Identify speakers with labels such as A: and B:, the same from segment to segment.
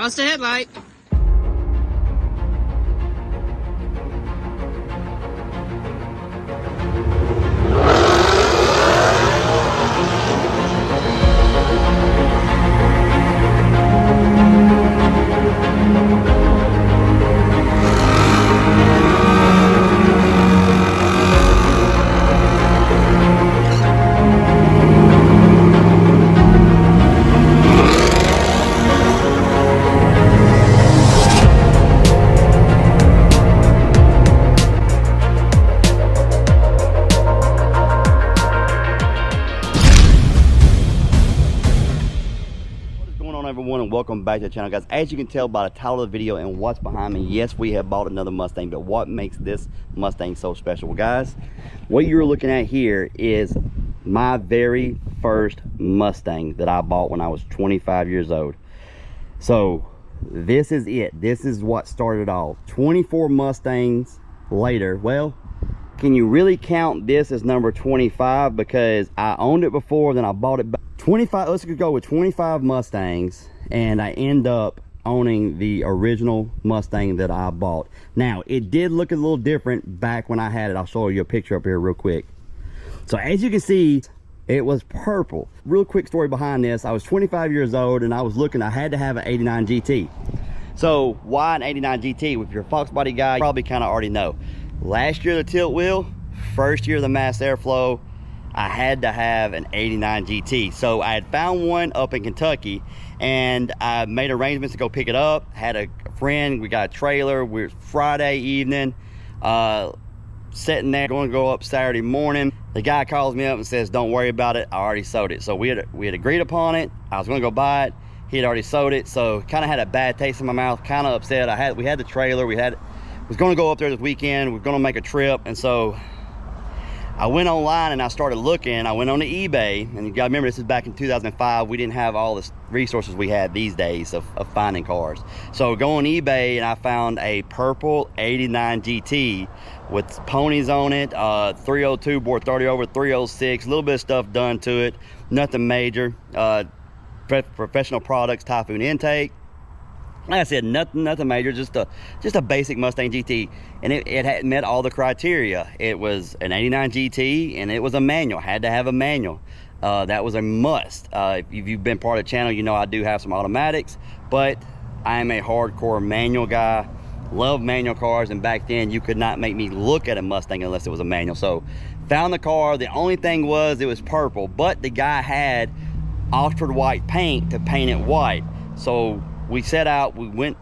A: Lost a headlight.
B: Everyone, and welcome back to the channel, guys. As you can tell by the title of the video and what's behind me, yes, we have bought another Mustang, but what makes this Mustang so special? Well, guys, what you're looking at here is my very first Mustang that I bought when I was 25 years old. So this is it. This is what started it all. 24 Mustangs later. Well, can you really count this as number 25? Because I owned it before, then I bought it back. 25, let's go with 25 Mustangs, and I end up owning the original Mustang that I bought. Now, it did look a little different back when I had it. I'll show you a picture up here real quick. So as you can see, it was purple. Real quick story behind this. I was 25 years old, and I was looking, I had to have an 89 GT. So why an 89 GT? If you're a Foxbody guy, you probably kind of already know. Last year, the tilt wheel, first year, the mass airflow, I had to have an 89 GT. So I had found one up in Kentucky, and I made arrangements to go pick it up. Had a friend, we got a trailer. We're Friday evening, sitting there, going to go up Saturday morning. The guy calls me up and says, don't worry about it, I already sold it. So we had agreed upon it. I was going to go buy it. He had already sold it, so kind of had a bad taste in my mouth, kind of upset. We had the trailer, was going to go up there this weekend. We're going to make a trip, and so I went online and I started looking. I went on to eBay, and you gotta remember, this is back in 2005. We didn't have all the resources we had these days of finding cars. So go on eBay, and I found a purple 89 GT with ponies on it, 302 bore 30 over, 306, a little bit of stuff done to it, nothing major. Professional products, Typhoon intake. Like I said, nothing major, just a basic Mustang GT, and it had met all the criteria. It was an 89 GT, and it was a manual. Had to have a manual. That was a must. If you've been part of the channel, you know I do have some automatics, but I am a hardcore manual guy. Love manual cars, and back then you could not make me look at a Mustang unless it was a manual. So found the car. The only thing was it was purple, but the guy had Oxford white paint to paint it white. So we set out, we went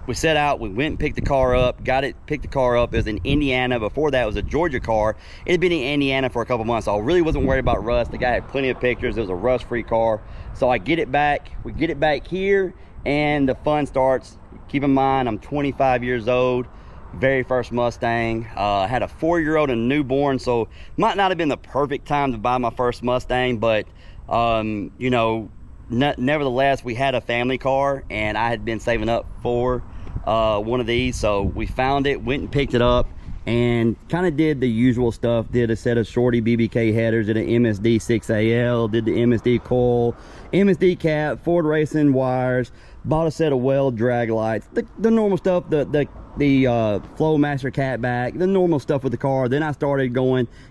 B: and picked the car up, picked the car up. It was in Indiana. Before that, it was a Georgia car. It had been in Indiana for a couple months, so I really wasn't worried about rust. The guy had plenty of pictures. It was a rust-free car. So I get it back, we get it back here, and the fun starts. Keep in mind, I'm 25 years old, very first Mustang. I had a 4-year-old and a newborn, so might not have been the perfect time to buy my first Mustang, but you know, nevertheless, we had a family car, and I had been saving up for one of these, so we found it, went and picked it up, and kind of did the usual stuff. Did a set of shorty BBK headers, did an MSD 6AL, did the MSD coil, MSD cap, Ford racing wires, bought a set of weld drag lights, the normal stuff, the Flowmaster catback, the normal stuff with the car. Then I started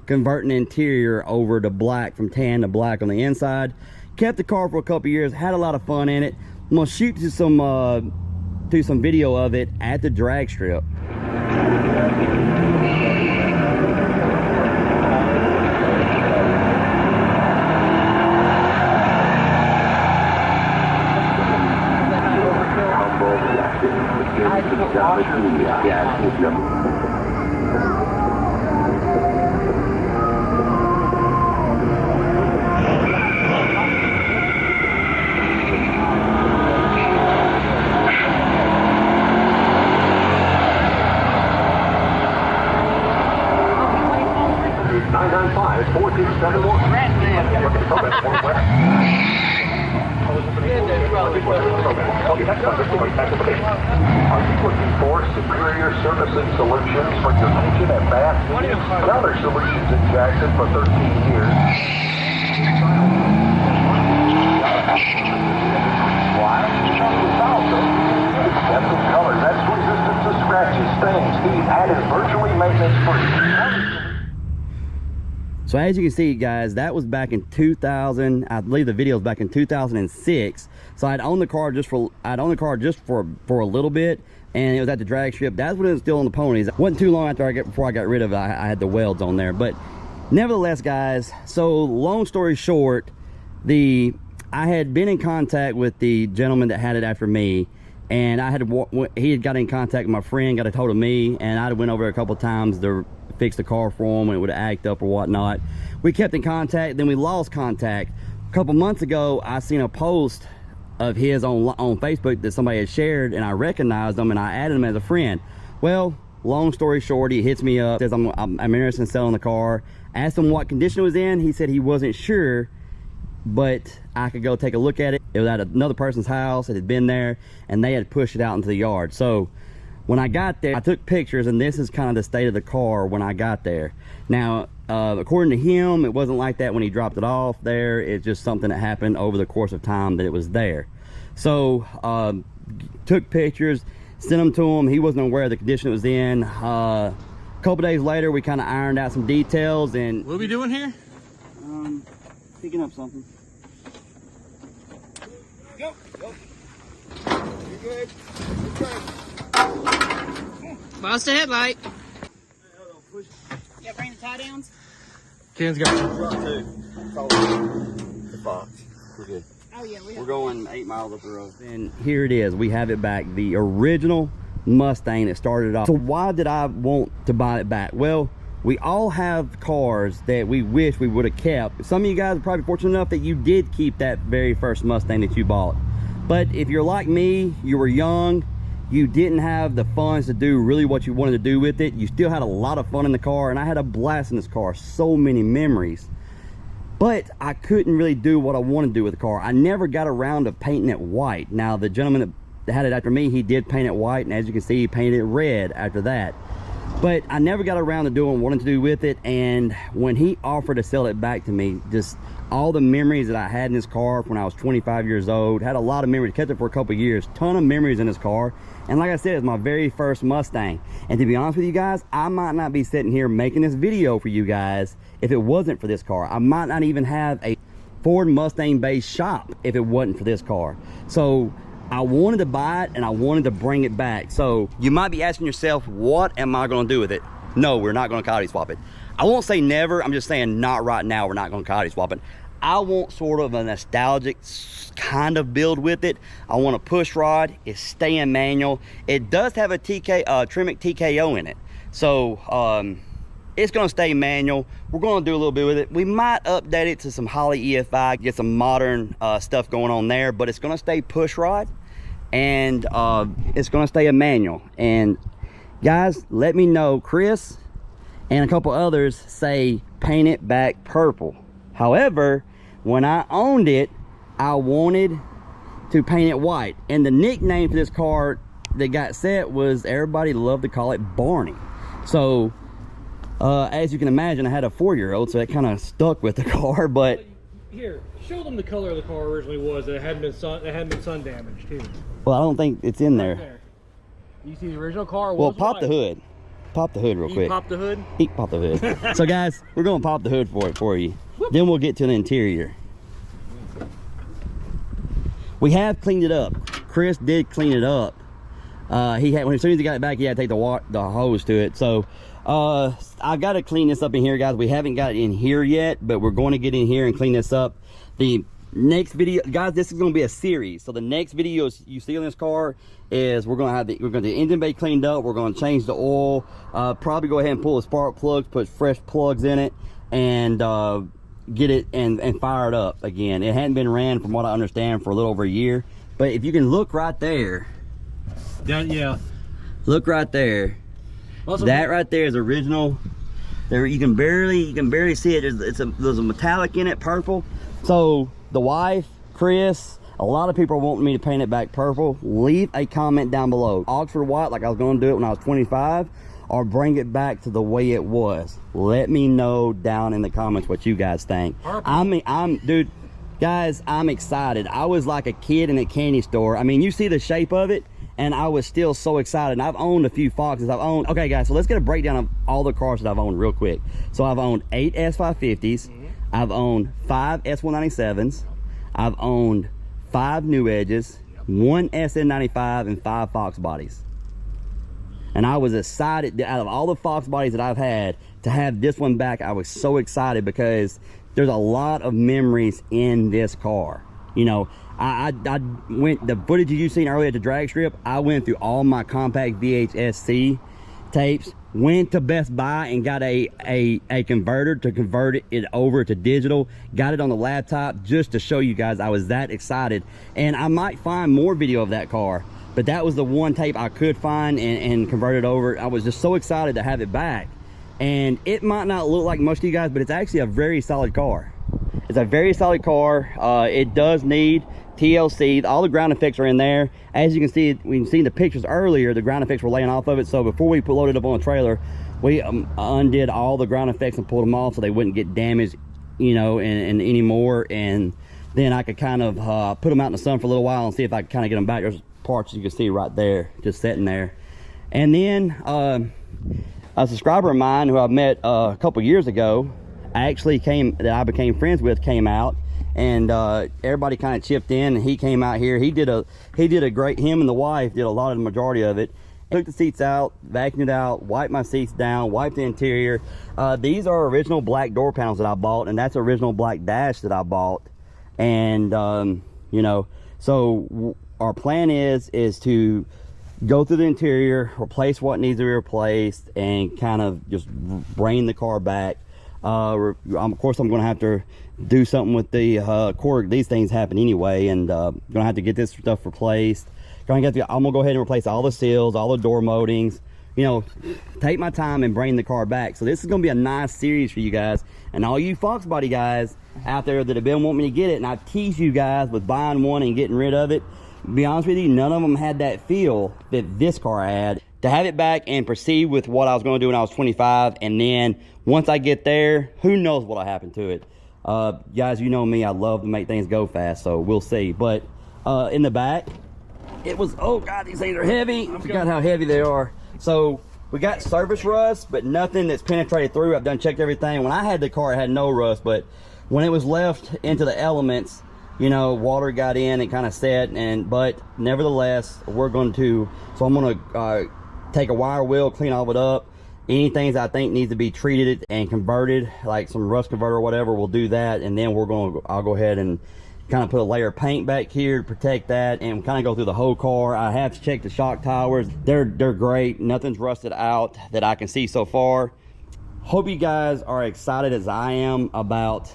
B: converting interior over to black, from tan to black on the inside. Kept the car for a couple years, had a lot of fun in it. I'm gonna shoot to some video of it at the drag strip.
C: Are you looking for superior service and solutions for your kitchen and bath? Other Solutions in Jackson for 13 years. Why? Depth of color, that's resistance to scratches, stains, heat, and is virtually maintenance-free.
B: So as you can see, guys, that was back in 2000. I believe the video was back in 2006. So I'd owned the car just for a little bit, and it was at the drag strip. That's when it was still on the ponies. It wasn't too long before I got rid of it. I had the welds on there. But nevertheless, guys, so long story short, I had been in contact with the gentleman that had it after me, and he had got in contact with my friend, got a hold of me, and I went over a couple times to fix the car for him when it would act up or whatnot. We kept in contact, then we lost contact. A couple months ago, I seen a post of his on Facebook that somebody had shared, and I recognized him and I added him as a friend. Well, long story short, he hits me up, says I'm interested in selling the car. Asked him what condition it was in. He said he wasn't sure, but I could go take a look at it. It was at another person's house. It had been there, and they had pushed it out into the yard. So when I got there, I took pictures, and this is kind of the state of the car when I got there. Now, according to him, it wasn't like that when he dropped it off there. It's just something that happened over the course of time that it was there. So, took pictures, sent them to him. He wasn't aware of the condition it was in. A couple days later, we kind of ironed out some details. And
A: what are we doing here?
B: Picking up something.
A: Go.
B: You're good.
D: Bust the headlight. Yeah, bring the tie downs.
A: Ken's got
B: the Fox. We're good.
D: Oh yeah,
B: we're going 8 miles up the road. And here it is. We have it back. The original Mustang that started off. So why did I want to buy it back? Well, we all have cars that we wish we would have kept. Some of you guys are probably fortunate enough that you did keep that very first Mustang that you bought. But if you're like me, you were young, you didn't have the funds to do really what you wanted to do with it. You still had a lot of fun in the car, and I had a blast in this car. So many memories. But I couldn't really do what I wanted to do with the car. I never got around to painting it white. Now, the gentleman that had it after me, he did paint it white, and as you can see, he painted it red after that. But I never got around to doing what I wanted to do with it, and when he offered to sell it back to me, just all the memories that I had in this car when I was 25 years old, had a lot of memories, kept it for a couple of years, ton of memories in this car. And like I said, it's my very first Mustang. And to be honest with you guys, I might not be sitting here making this video for you guys if it wasn't for this car. I might not even have a Ford Mustang based shop if it wasn't for this car. So I wanted to buy it and I wanted to bring it back. So you might be asking yourself, what am I going to do with it? No, we're not going to coyote swap it. I won't say never. I'm just saying not right now. We're not going to coyote swap it. I want sort of a nostalgic kind of build with it. I want a push rod. It's staying manual. It does have a Tremec TKO in it. So it's going to stay manual. We're going to do a little bit with it. We might update it to some Holley EFI, get some modern stuff going on there, but it's going to stay push rod, and it's going to stay a manual. And guys, let me know. Chris and a couple others say paint it back purple. However, when I owned it, I wanted to paint it white. And the nickname for this car that got set was, everybody loved to call it Barney. So, as you can imagine, I had a 4-year-old, so that kind of stuck with the car. But
A: here, show them the color of the car originally was. That it hadn't been sun damaged too.
B: Well, I don't think it's in there.
A: Right there. You see the original car was
B: well, pop
A: white.
B: the hood. Pop the hood real quick.
A: Pop the hood?
B: Pop the hood. So guys, we're going to pop the hood for you. Then we'll get to the interior. We have cleaned it up. Chris did clean it up. As soon as he got it back, he had to take the hose to it. So I've got to clean this up in here, guys. We haven't got it in here yet, but we're going to get in here and clean this up. The next video, guys, this is going to be a series. So the next video you see on this car is we're going to have the engine bay cleaned up. We're going to change the oil. Probably go ahead and pull the spark plugs, put fresh plugs in it, and get it and fire it up again. It hadn't been ran, from what I understand, for a little over a year. But if you can look right there,
A: yeah,
B: look right there. That right there is original. There, you can barely see it. There's a metallic in it, purple. So the wife, Chris, a lot of people are wanting me to paint it back purple. Leave a comment down below. Oxford white, like I was going to do it when I was 25, or bring it back to the way it was. Let me know down in the comments what you guys think. Dude, guys, I'm excited. I was like a kid in a candy store. I mean, you see the shape of it, and I was still so excited. And I've owned a few Foxes. Okay guys, so let's get a breakdown of all the cars that I've owned real quick. So I've owned 8 S550s, I've owned 5 S197s, I've owned 5 New Edges, 1 SN95, and 5 Foxbodies. And I was excited, out of all the Foxbodies that I've had, to have this one back. I was so excited because there's a lot of memories in this car. You know, I went, the footage you've seen earlier at the drag strip, I went through all my compact VHS-C tapes, went to Best Buy and got a converter to convert it over to digital, got it on the laptop just to show you guys I was that excited. And I might find more video of that car, but that was the one tape I could find and convert it over. I was just so excited to have it back. And it might not look like much to you guys, but it's actually a very solid car. It's a very solid car. It does need TLC. All the ground effects are in there. As you can see, we seen the pictures earlier, the ground effects were laying off of it. So before we loaded it up on a trailer, we undid all the ground effects and pulled them off so they wouldn't get damaged, you know, and anymore. And then I could kind of put them out in the sun for a little while and see if I could kind of get them back. There's parts you can see right there, just sitting there. And then a subscriber of mine who I met a couple years ago, actually I became friends with, came out, and everybody kind of chipped in, and he came out here. He did a great, him and the wife did a lot of the majority of it. Took the seats out, vacuumed it out, wiped my seats down, wiped the interior. These are original black door panels that I bought, and that's original black dash that I bought. And you know, so our plan is to go through the interior, replace what needs to be replaced, and kind of just bring the car back. Of course, I'm going to have to do something with the cord. These things happen anyway, and going to have to get this stuff replaced. I'm going to go ahead and replace all the seals, all the door moldings, you know, take my time and bring the car back. So this is going to be a nice series for you guys, and all you Foxbody guys out there that have been wanting me to get it, and I've teased you guys with buying one and getting rid of it. To be honest with you, none of them had that feel that this car had. To have it back and proceed with what I was going to do when I was 25, and then once I get there, who knows what'll happen to it. Guys, you know me, I love to make things go fast, so we'll see. But in the back, it was, oh God, these things are heavy. I forgot how heavy they are. So we got surface rust, but nothing that's penetrated through. I've done checked everything. When I had the car, it had no rust, but when it was left into the elements, you know, water got in and kind of set, but nevertheless, we're going to, so I'm going to take a wire wheel, clean all of it up. Anything that I think needs to be treated and converted, like some rust converter or whatever, we'll do that. And then I'll go ahead and kind of put a layer of paint back here to protect that, and kind of go through the whole car. I have to check the shock towers. They're great. Nothing's rusted out that I can see so far. Hope you guys are excited as I am about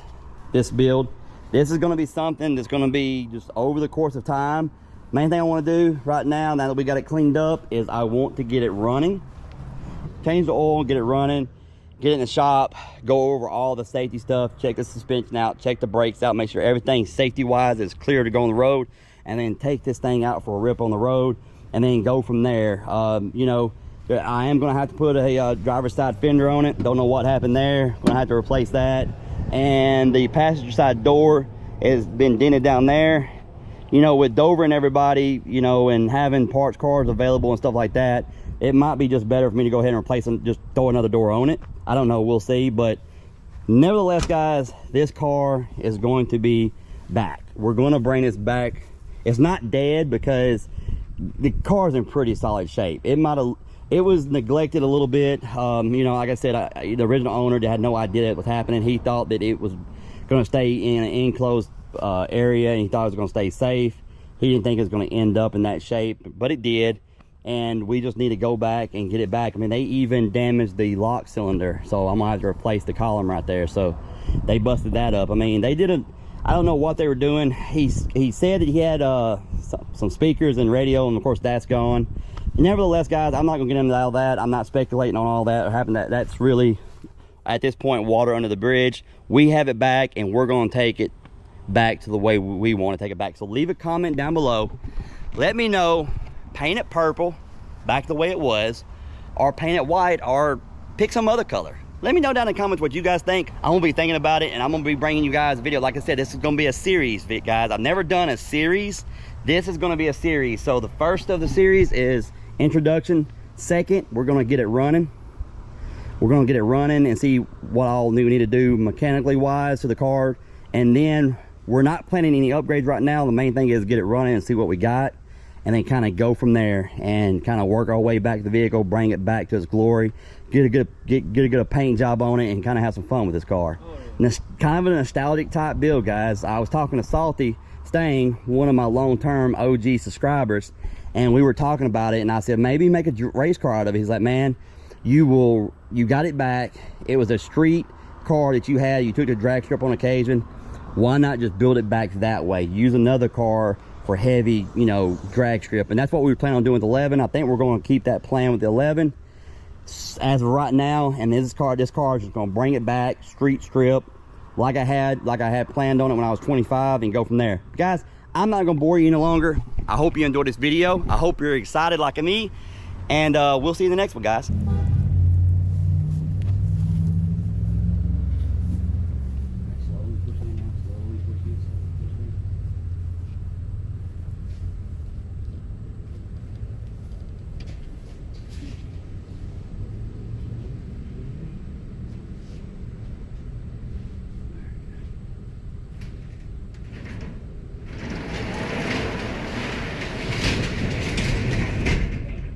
B: this build. This is going to be something that's going to be just over the course of time. Main thing I want to do right now that we got it cleaned up, is I want to get it running. Change the oil, get it running, get it in the shop, go over all the safety stuff, check the suspension out, check the brakes out, make sure everything safety-wise is clear to go on the road, and then take this thing out for a rip on the road, and then go from there. You know, I am going to have to put a driver's side fender on it. Don't know what happened there. Going to have to replace that. And the passenger side door has been dented down there. You know, with Dover and everybody, you know, and having parts cars available and stuff like that, it might be just better for me to go ahead and replace them, just throw another door on it. I don't know, we'll see. But nevertheless, guys, this car is going to be back. We're going to bring this back. It's not dead because the car's in pretty solid shape. It was neglected a little bit. You know, like I said, the original owner had no idea it was happening. He thought that it was going to stay in an enclosed area, and he thought it was going to stay safe. He didn't think it was going to end up in that shape, but it did. And we just need to go back and get it back. I mean, they even damaged the lock cylinder, so I'm gonna have to replace the column right there. So they busted that up. I mean, they didn't, I don't know what they were doing. He said that he had some speakers and radio, and of course that's gone. Nevertheless, guys, I'm not gonna get into all that. I'm not speculating on all that happened. That's really, at this point, water under the bridge. We have it back, and we're gonna take it back to the way we want to take it back. So leave a comment down below. Let me know. Paint it purple, back the way it was, or paint it white, or pick some other color. Let me know down in the comments what you guys think. I'm gonna be thinking about it, and I'm gonna be bringing you guys a video. Like I said, this is gonna be a series, guys. I've never done a series This is going to be a series. So the first of the series is introduction. Second, we're going to get it running. We're going to get it running and see what all we need to do mechanically wise to the car. And then we're not planning any upgrades right now. The main thing is get it running and see what we got, and then kind of go from there and kind of work our way back to the vehicle, bring it back to its glory, get a good paint job on it, and kind of have some fun with this car. And it's kind of a nostalgic type build, guys. I was talking to Salty Stang, one of my long-term OG subscribers, and we were talking about it, and I said maybe make a race car out of it. He's like, man, you got it back. It was a street car that you had. You took the drag strip on occasion. Why not just build it back that way? Use another car for heavy, you know, drag strip. And that's what we were planning on doing with the 11. I think we're going to keep that plan with the 11 as of right now. And this car is just going to bring it back street strip like I had planned on it when I was 25, and go from there. Guys, I'm not going to bore you any longer. I hope you enjoyed this video. I hope you're excited like me, and we'll see you in the next one, guys.